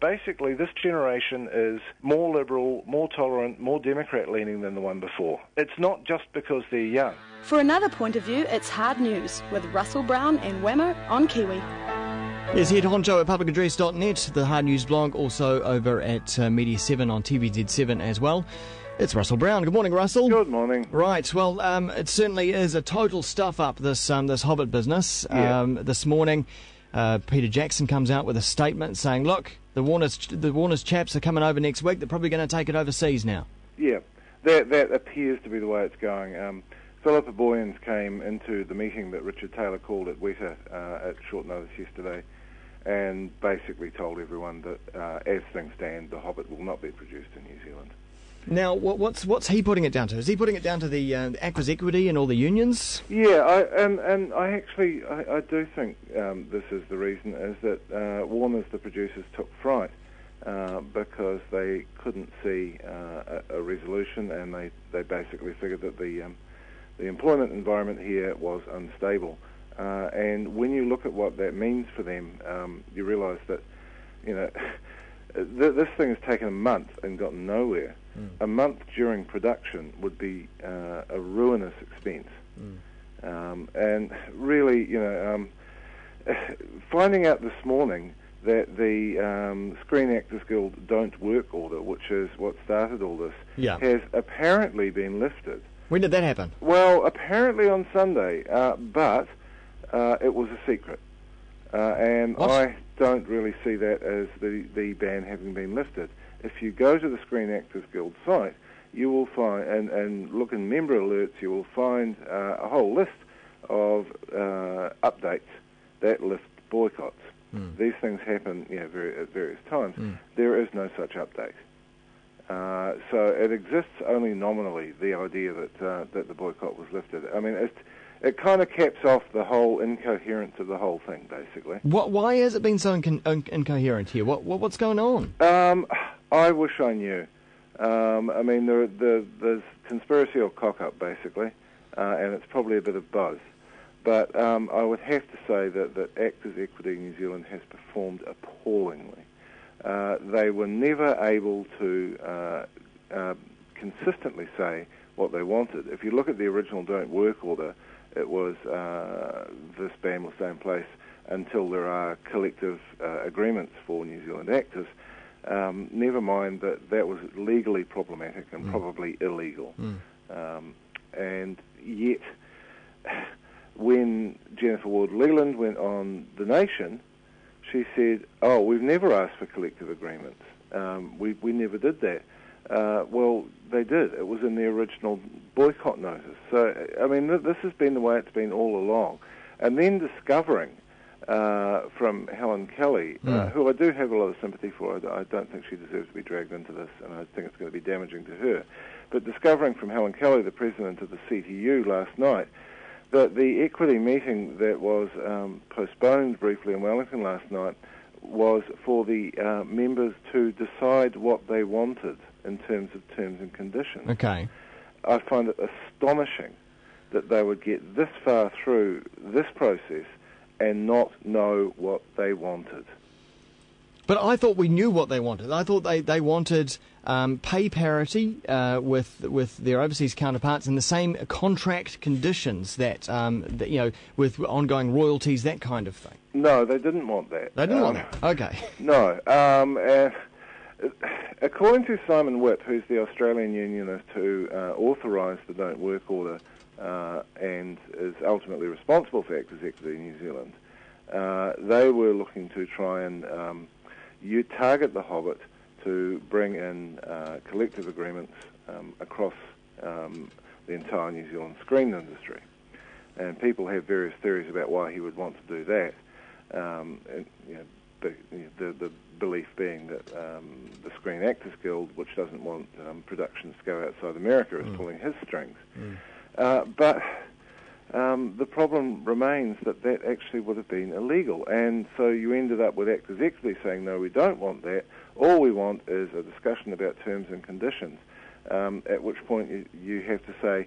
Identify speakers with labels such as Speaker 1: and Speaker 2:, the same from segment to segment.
Speaker 1: Basically, this generation is more liberal, more tolerant, more Democrat-leaning than the one before. It's not just because they're young.
Speaker 2: For another point of view, it's Hard News with Russell Brown and Wammo on Kiwi.
Speaker 3: Yes, head honcho at publicaddress.net, the Hard News blog, also over at Media 7 on TVZ7 as well. It's Russell Brown. Good morning, Russell.
Speaker 1: Good morning.
Speaker 3: Right, well, it certainly is a total stuff-up, this Hobbit business.
Speaker 1: Yeah.
Speaker 3: This morning, Peter Jackson comes out with a statement saying, look, the Warner's chaps are coming over next week. They're probably going to take it overseas now.
Speaker 1: Yeah, that appears to be the way it's going. Philippa Boyens came into the meeting that Richard Taylor called at Weta at short notice yesterday and basically told everyone that as things stand, The Hobbit will not be produced in New Zealand.
Speaker 3: Now, what's he putting it down to? Is he putting it down to the actors' equity and all the unions?
Speaker 1: Yeah, I do think this is the reason, is that Warner's, the producers, took fright because they couldn't see a resolution, and they basically figured that the employment environment here was unstable. And when you look at what that means for them, you realise that, this thing has taken a month and gotten nowhere. A month during production would be a ruinous expense. And really, finding out this morning that the Screen Actors Guild Don't Work order, which is what started all this, has apparently been lifted.
Speaker 3: When did that happen?
Speaker 1: Well, apparently on Sunday, but it was a secret. And
Speaker 3: what?
Speaker 1: I don't really see that as the ban having been lifted. If you go to the Screen Actors Guild site, you will find, and look in member alerts, you will find a whole list of updates that lift boycotts. These things happen at various times. There is no such update. So it exists only nominally, the idea that the boycott was lifted. I mean, it kind of caps off the whole incoherence of the whole thing, basically.
Speaker 3: Why has it been so incoherent here? What's going on?
Speaker 1: I wish I knew. I mean, there's conspiracy or cock-up, basically, and it's probably a bit of both. But I would have to say that Actors Equity New Zealand has performed appallingly. They were never able to consistently say what they wanted. If you look at the original Don't Work order, it was this ban will stay in place until there are collective agreements for New Zealand actors. Never mind that was legally problematic and probably illegal. And yet, when Jennifer Ward-Leland went on The Nation, she said, "Oh, we've never asked for collective agreements. We never did that." Well, they did. It was in the original boycott notice. So, I mean, this has been the way it's been all along. And then discovering from Helen Kelly, who I do have a lot of sympathy for. I don't think she deserves to be dragged into this, and I think it's going to be damaging to her. But discovering from Helen Kelly, the president of the CTU, last night, that the equity meeting that was postponed briefly in Wellington last night was for the members to decide what they wanted in terms of terms and conditions.
Speaker 3: Okay.
Speaker 1: I find it astonishing that they would get this far through this process and not know what they wanted.
Speaker 3: But I thought we knew what they wanted. I thought they wanted pay parity with their overseas counterparts and the same contract conditions that with ongoing royalties, that kind of thing.
Speaker 1: No, they didn't want that.
Speaker 3: They didn't want that. Okay.
Speaker 1: No. According to Simon Whitt, who's the Australian unionist who authorised the Don't Work order and is ultimately responsible for Actors Equity in New Zealand, they were looking to try and you target The Hobbit to bring in collective agreements across the entire New Zealand screen industry. And people have various theories about why he would want to do that. The belief being that the Screen Actors Guild, which doesn't want productions to go outside America, is pulling his strings. But the problem remains that actually would have been illegal. And so you ended up with Actors Equity saying, no, we don't want that. All we want is a discussion about terms and conditions, at which point you have to say,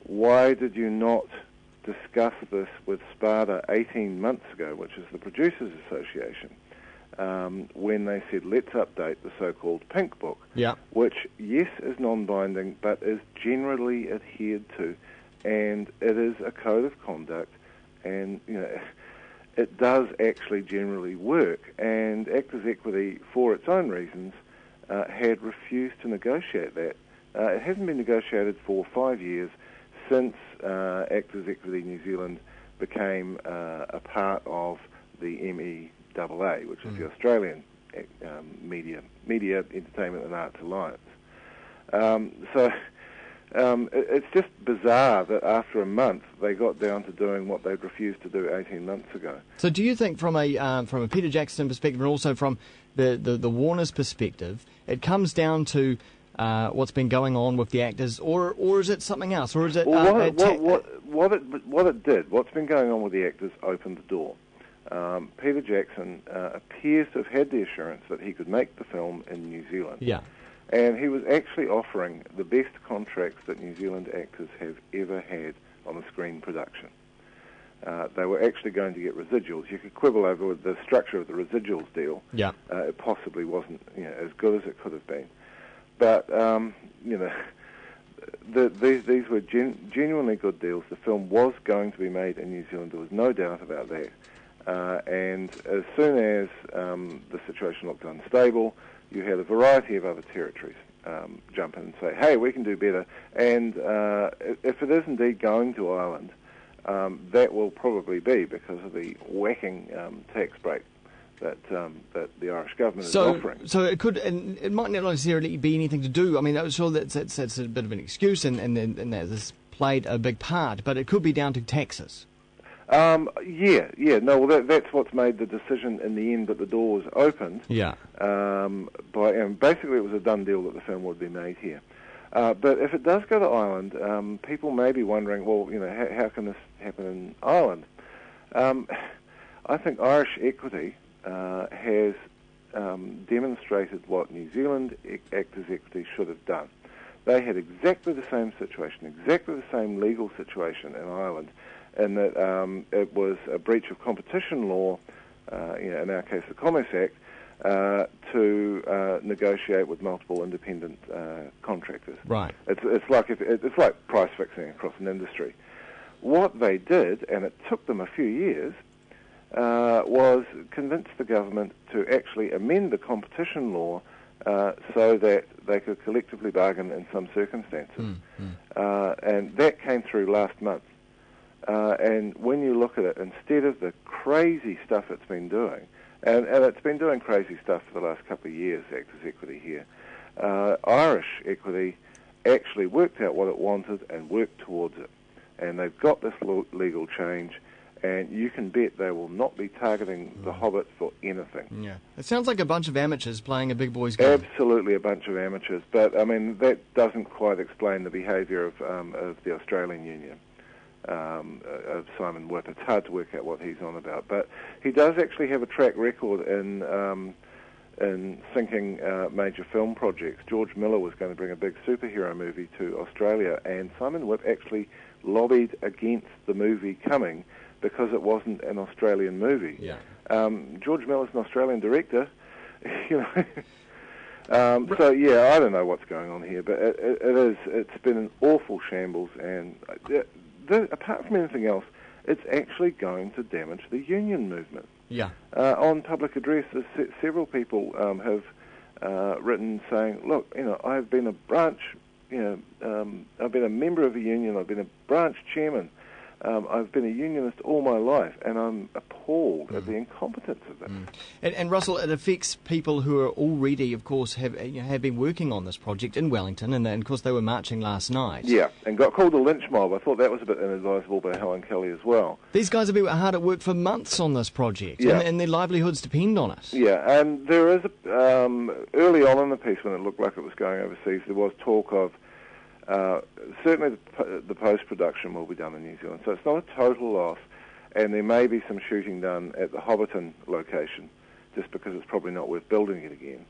Speaker 1: why did you not discuss this with SPADA 18 months ago, which is the Producers Association? when they said, let's update the so-called Pink Book, which, yes, is non-binding, but is generally adhered to, and it is a code of conduct, and, it does actually generally work. And Actors Equity, for its own reasons, had refused to negotiate that. It hasn't been negotiated for 5 years since Actors Equity New Zealand became a part of the MEAA, which is the Australian Media, Entertainment and Arts Alliance. It's just bizarre that after a month they got down to doing what they'd refused to do 18 months ago.
Speaker 3: So do you think from a Peter Jackson perspective and also from the Warner's perspective, it comes down to what's been going on with the actors, or is it something else, or is it...
Speaker 1: What it did, what's been going on with the actors opened the door. Peter Jackson appears to have had the assurance that he could make the film in New Zealand.
Speaker 3: Yeah.
Speaker 1: And he was actually offering the best contracts that New Zealand actors have ever had on a screen production. They were actually going to get residuals. You could quibble over the structure of the residuals deal.
Speaker 3: Yeah.
Speaker 1: It possibly wasn't as good as it could have been. But, these were genuinely good deals. The film was going to be made in New Zealand. There was no doubt about that. And as soon as the situation looked unstable, you had a variety of other territories jump in and say, hey, we can do better. And if it is indeed going to Ireland, that will probably be because of the whacking tax break that the Irish government is offering.
Speaker 3: So it could, and it might not necessarily be anything to do. I mean, I'm sure that's a bit of an excuse, and that this played a big part, but it could be down to taxes. No, well, that's what's made the decision in the end that the door was opened. Yeah.
Speaker 1: And basically it was a done deal that the film would be made here. But if it does go to Ireland, people may be wondering, well, how can this happen in Ireland? I think Irish Equity has demonstrated what New Zealand Actors Equity should have done. They had exactly the same situation, exactly the same legal situation in Ireland, in that it was a breach of competition law, in our case the Commerce Act, to negotiate with multiple independent contractors.
Speaker 3: Right.
Speaker 1: It's like price fixing across an industry. What they did, and it took them a few years, was convince the government to actually amend the competition law so that they could collectively bargain in some circumstances. And that came through last month. And when you look at it, instead of the crazy stuff it's been doing, and it's been doing crazy stuff for the last couple of years, Actors Equity here, Irish Equity actually worked out what it wanted and worked towards it. And they've got this legal change, and you can bet they will not be targeting the Hobbit for anything.
Speaker 3: Yeah, it sounds like a bunch of amateurs playing a big boys game.
Speaker 1: Absolutely a bunch of amateurs, but I mean that doesn't quite explain the behaviour of the Australian Union. Of Simon Whip. It's hard to work out what he's on about, but he does actually have a track record in sinking major film projects. George Miller was going to bring a big superhero movie to Australia, and Simon Whip actually lobbied against the movie coming because it wasn't an Australian movie.
Speaker 3: Yeah.
Speaker 1: George Miller's an Australian director, So yeah, I don't know what's going on here, but it's been an awful shambles, and apart from anything else, it's actually going to damage the union movement.
Speaker 3: Yeah.
Speaker 1: On public address, several people have written saying, "Look, I've been a branch, I've been a member of a union. I've been a branch chairman. I've been a unionist all my life, and I'm appalled at the incompetence of that."
Speaker 3: And Russell, it affects people who are already, of course, have been working on this project in Wellington, and of course they were marching last night.
Speaker 1: Yeah, and got called a lynch mob. I thought that was a bit inadvisable by Helen Kelly as well.
Speaker 3: These guys have been hard at work for months on this project, and their livelihoods depend on it.
Speaker 1: Yeah, and there is, early on in the piece when it looked like it was going overseas, there was talk of certainly the post-production will be done in New Zealand, so it's not a total loss, and there may be some shooting done at the Hobbiton location, just because it's probably not worth building it again.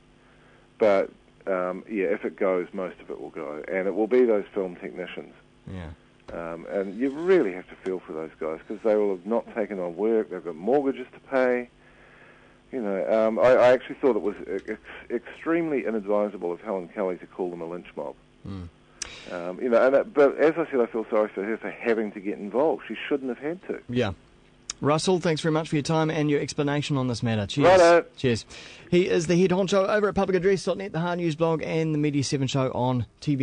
Speaker 1: But, if it goes, most of it will go, and it will be those film technicians.
Speaker 3: Yeah.
Speaker 1: And you really have to feel for those guys, because they will have not taken on work, they've got mortgages to pay, I actually thought it was extremely inadvisable of Helen Kelly to call them a lynch mob. But as I said, I feel sorry for her for having to get involved. She shouldn't have had to.
Speaker 3: Yeah. Russell, thanks very much for your time and your explanation on this matter. Cheers.
Speaker 1: Righto.
Speaker 3: Cheers. He is the head honcho over at publicaddress.net, the Hard News blog, and the Media 7 show on TV.